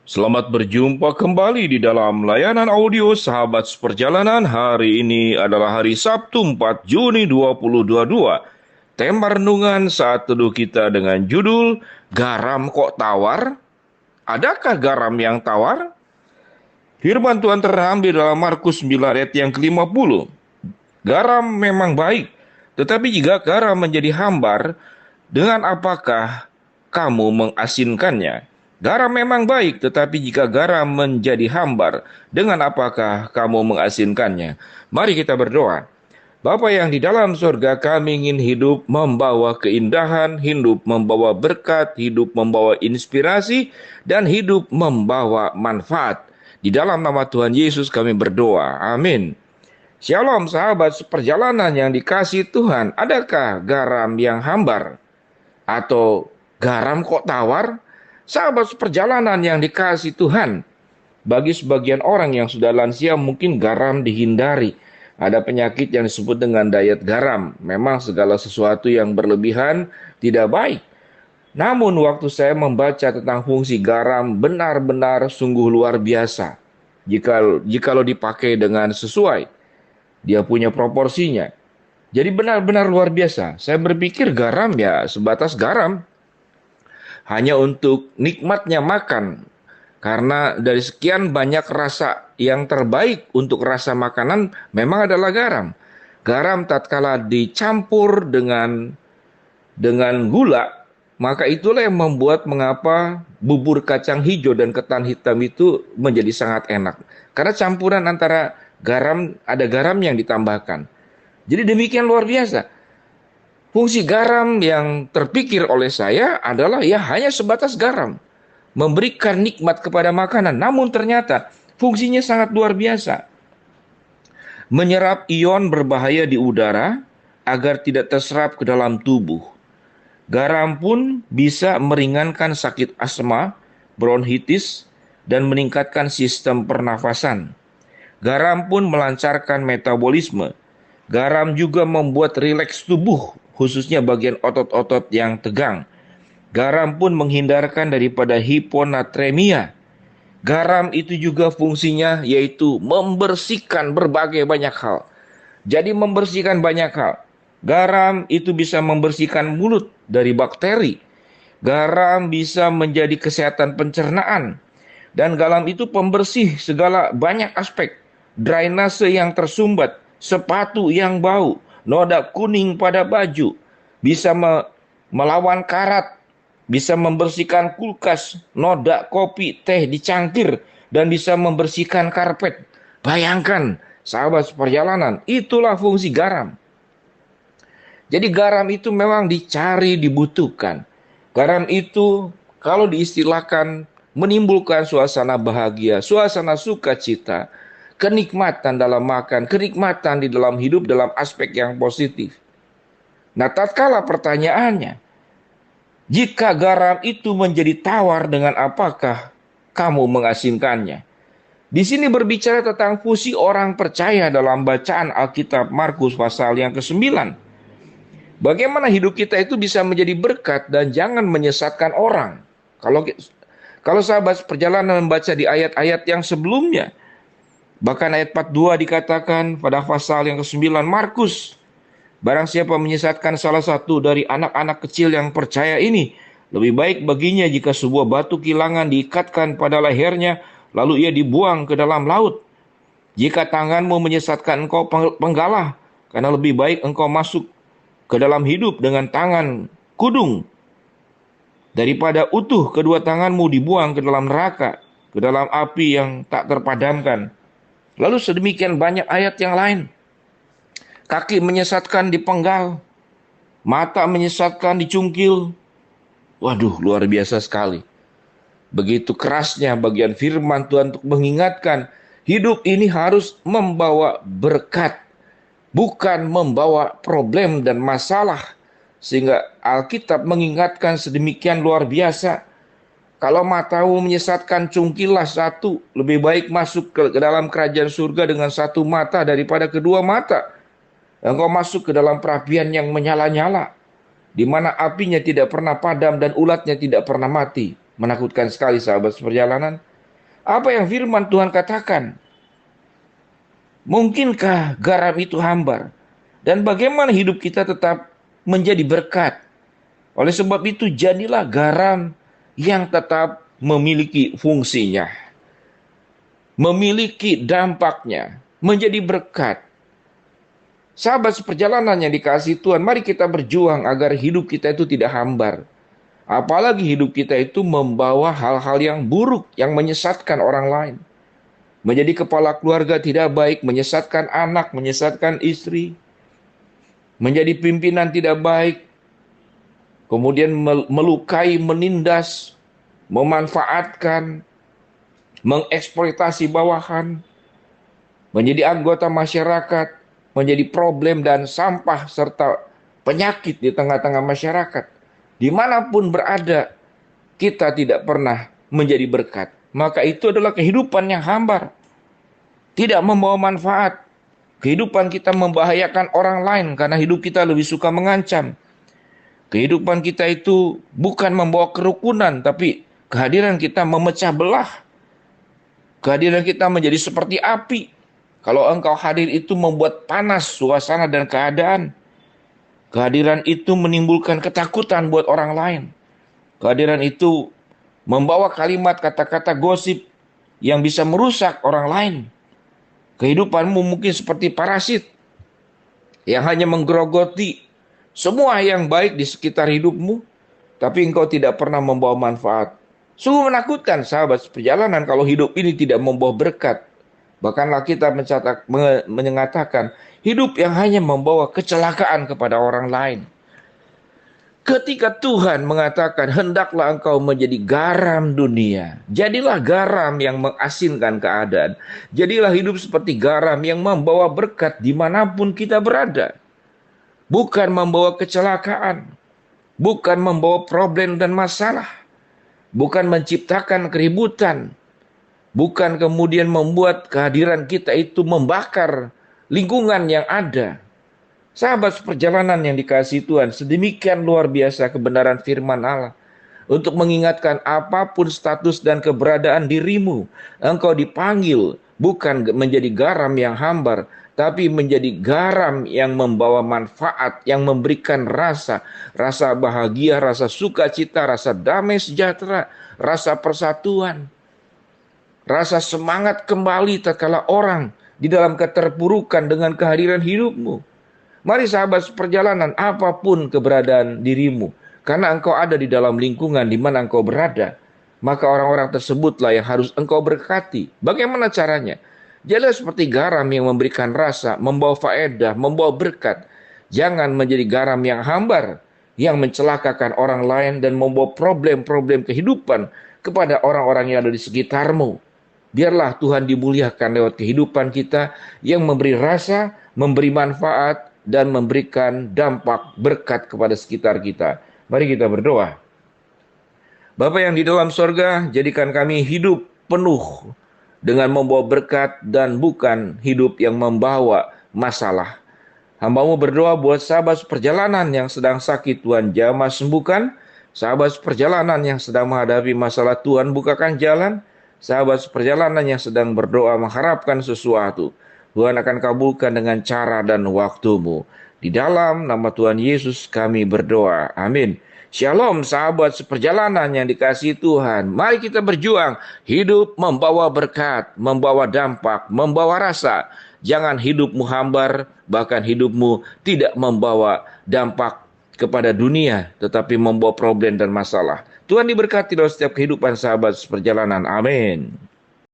Selamat berjumpa kembali di dalam layanan audio Sahabat Seperjalanan. Hari ini adalah hari Sabtu 4 Juni 2022. Tema renungan saat teduh kita dengan judul Garam Kok Tawar? Adakah garam yang tawar? Firman Tuhan terambil dalam Markus 9 ayat yang ke-50. Garam memang baik, tetapi jika garam menjadi hambar, dengan apakah kamu mengasinkannya? Garam memang baik, tetapi jika garam menjadi hambar, dengan apakah kamu mengasinkannya? Mari kita berdoa. Bapa yang di dalam surga, kami ingin hidup membawa keindahan, hidup membawa berkat, hidup membawa inspirasi, dan hidup membawa manfaat. Di dalam nama Tuhan Yesus kami berdoa. Amin. Shalom sahabat seperjalanan yang dikasihi Tuhan. Adakah garam yang hambar? Atau garam kok tawar? Sahabat seperjalanan yang dikasihi Tuhan, bagi sebagian orang yang sudah lansia mungkin garam dihindari. Ada penyakit yang disebut dengan diet garam. Memang segala sesuatu yang berlebihan tidak baik. Namun waktu saya membaca tentang fungsi garam benar-benar sungguh luar biasa. Jikalau dipakai dengan sesuai, dia punya proporsinya. Jadi benar-benar luar biasa. Saya berpikir garam ya sebatas garam, hanya untuk nikmatnya makan. Karena dari sekian banyak rasa, yang terbaik untuk rasa makanan memang adalah garam. Garam tatkala dicampur dengan gula, maka itulah yang membuat mengapa bubur kacang hijau dan ketan hitam itu menjadi sangat enak. Karena campuran antara garam, ada garam yang ditambahkan. Jadi demikian luar biasa. Fungsi garam yang terpikir oleh saya adalah ya hanya sebatas garam. Memberikan nikmat kepada makanan. Namun ternyata fungsinya sangat luar biasa. Menyerap ion berbahaya di udara agar tidak terserap ke dalam tubuh. Garam pun bisa meringankan sakit asma, bronkitis, dan meningkatkan sistem pernafasan. Garam pun melancarkan metabolisme. Garam juga membuat rileks tubuh, khususnya bagian otot-otot yang tegang. Garam pun menghindarkan daripada hiponatremia. Garam itu juga fungsinya yaitu membersihkan berbagai banyak hal. Jadi membersihkan banyak hal. Garam itu bisa membersihkan mulut dari bakteri. Garam bisa menjadi kesehatan pencernaan. Dan garam itu pembersih segala banyak aspek. Drainase yang tersumbat, sepatu yang bau, noda kuning pada baju, bisa melawan karat, bisa membersihkan kulkas, noda kopi, teh di cangkir, dan bisa membersihkan karpet. Bayangkan, sahabat seperjalanan, itulah fungsi garam. Jadi garam itu memang dicari, dibutuhkan. Garam itu kalau diistilahkan menimbulkan suasana bahagia, suasana sukacita, kenikmatan dalam makan, kenikmatan di dalam hidup dalam aspek yang positif. Nah, tatkala pertanyaannya, jika garam itu menjadi tawar, dengan apakah kamu mengasinkannya? Di sini berbicara tentang fungsi orang percaya dalam bacaan Alkitab Markus pasal yang ke-9. Bagaimana hidup kita itu bisa menjadi berkat dan jangan menyesatkan orang. Kalau sahabat perjalanan membaca di ayat-ayat yang sebelumnya, bahkan ayat 42 dikatakan pada pasal yang ke-9 Markus, barang siapa menyesatkan salah satu dari anak-anak kecil yang percaya ini, lebih baik baginya jika sebuah batu kilangan diikatkan pada lehernya, lalu ia dibuang ke dalam laut. Jika tanganmu menyesatkan engkau, penggalah, karena lebih baik engkau masuk ke dalam hidup dengan tangan kudung, daripada utuh kedua tanganmu dibuang ke dalam neraka, ke dalam api yang tak terpadamkan. Lalu sedemikian banyak ayat yang lain. Kaki menyesatkan dipenggal, mata menyesatkan dicungkil. Waduh, luar biasa sekali. Begitu kerasnya bagian firman Tuhan untuk mengingatkan, hidup ini harus membawa berkat, bukan membawa problem dan masalah. Sehingga Alkitab mengingatkan sedemikian luar biasa. Kalau matamu menyesatkan, cungkillah satu. Lebih baik masuk ke dalam kerajaan surga dengan satu mata daripada kedua mata. Engkau masuk ke dalam perapian yang menyala-nyala, di mana apinya tidak pernah padam dan ulatnya tidak pernah mati. Menakutkan sekali sahabat seperjalanan. Apa yang firman Tuhan katakan? Mungkinkah garam itu hambar? Dan bagaimana hidup kita tetap menjadi berkat? Oleh sebab itu, jadilah garam yang tetap memiliki fungsinya, memiliki dampaknya, menjadi berkat. Sahabat seperjalanan yang dikasihi Tuhan, mari kita berjuang agar hidup kita itu tidak hambar. Apalagi hidup kita itu membawa hal-hal yang buruk, yang menyesatkan orang lain. Menjadi kepala keluarga tidak baik, menyesatkan anak, menyesatkan istri. Menjadi pimpinan tidak baik, kemudian melukai, menindas, memanfaatkan, mengeksploitasi bawahan, menjadi anggota masyarakat, menjadi problem dan sampah serta penyakit di tengah-tengah masyarakat. Dimanapun berada, kita tidak pernah menjadi berkat. Maka itu adalah kehidupan yang hambar, tidak membawa manfaat. Kehidupan kita membahayakan orang lain karena hidup kita lebih suka mengancam. Kehidupan kita itu bukan membawa kerukunan, tapi kehadiran kita memecah belah. Kehadiran kita menjadi seperti api. Kalau engkau hadir itu membuat panas suasana dan keadaan. Kehadiran itu menimbulkan ketakutan buat orang lain. Kehadiran itu membawa kalimat kata-kata gosip yang bisa merusak orang lain. Kehidupanmu mungkin seperti parasit yang hanya menggerogoti semua yang baik di sekitar hidupmu, tapi engkau tidak pernah membawa manfaat. Sungguh menakutkan sahabat seperjalanan kalau hidup ini tidak membawa berkat. Bahkanlah kita mengatakan hidup yang hanya membawa kecelakaan kepada orang lain. Ketika Tuhan mengatakan, hendaklah engkau menjadi garam dunia. Jadilah garam yang mengasinkan keadaan. Jadilah hidup seperti garam yang membawa berkat dimanapun kita berada. Bukan membawa kecelakaan. Bukan membawa problem dan masalah. Bukan menciptakan keributan. Bukan kemudian membuat kehadiran kita itu membakar lingkungan yang ada. Sahabat seperjalanan yang dikasihi Tuhan, sedemikian luar biasa kebenaran firman Allah. Untuk mengingatkan apapun status dan keberadaan dirimu, engkau dipanggil bukan menjadi garam yang hambar, tapi menjadi garam yang membawa manfaat, yang memberikan rasa bahagia, rasa sukacita, rasa damai sejahtera, rasa persatuan, rasa semangat kembali tatkala orang di dalam keterpurukan dengan kehadiran hidupmu. Mari sahabat seperjalanan, apapun keberadaan dirimu, karena engkau ada di dalam lingkungan di mana engkau berada, maka orang-orang tersebutlah yang harus engkau berkati. Bagaimana caranya? Jadilah seperti garam yang memberikan rasa, membawa faedah, membawa berkat. Jangan menjadi garam yang hambar, yang mencelakakan orang lain dan membawa problem-problem kehidupan kepada orang-orang yang ada di sekitarmu. Biarlah Tuhan dimuliakan lewat kehidupan kita yang memberi rasa, memberi manfaat, dan memberikan dampak berkat kepada sekitar kita. Mari kita berdoa. Bapa yang di dalam sorga, jadikan kami hidup penuh dengan membawa berkat dan bukan hidup yang membawa masalah. Hamba-Mu berdoa buat sahabat perjalanan yang sedang sakit, Tuhan jamah sembuhkan. Sahabat perjalanan yang sedang menghadapi masalah, Tuhan bukakan jalan. Sahabat perjalanan yang sedang berdoa mengharapkan sesuatu, Tuhan akan kabulkan dengan cara dan waktu-Mu. Di dalam nama Tuhan Yesus kami berdoa. Amin. Shalom sahabat seperjalanan yang dikasihi Tuhan. Mari kita berjuang. Hidup membawa berkat, membawa dampak, membawa rasa. Jangan hidupmu hambar, bahkan hidupmu tidak membawa dampak kepada dunia, tetapi membawa problem dan masalah. Tuhan diberkati dalam setiap kehidupan sahabat seperjalanan. Amin.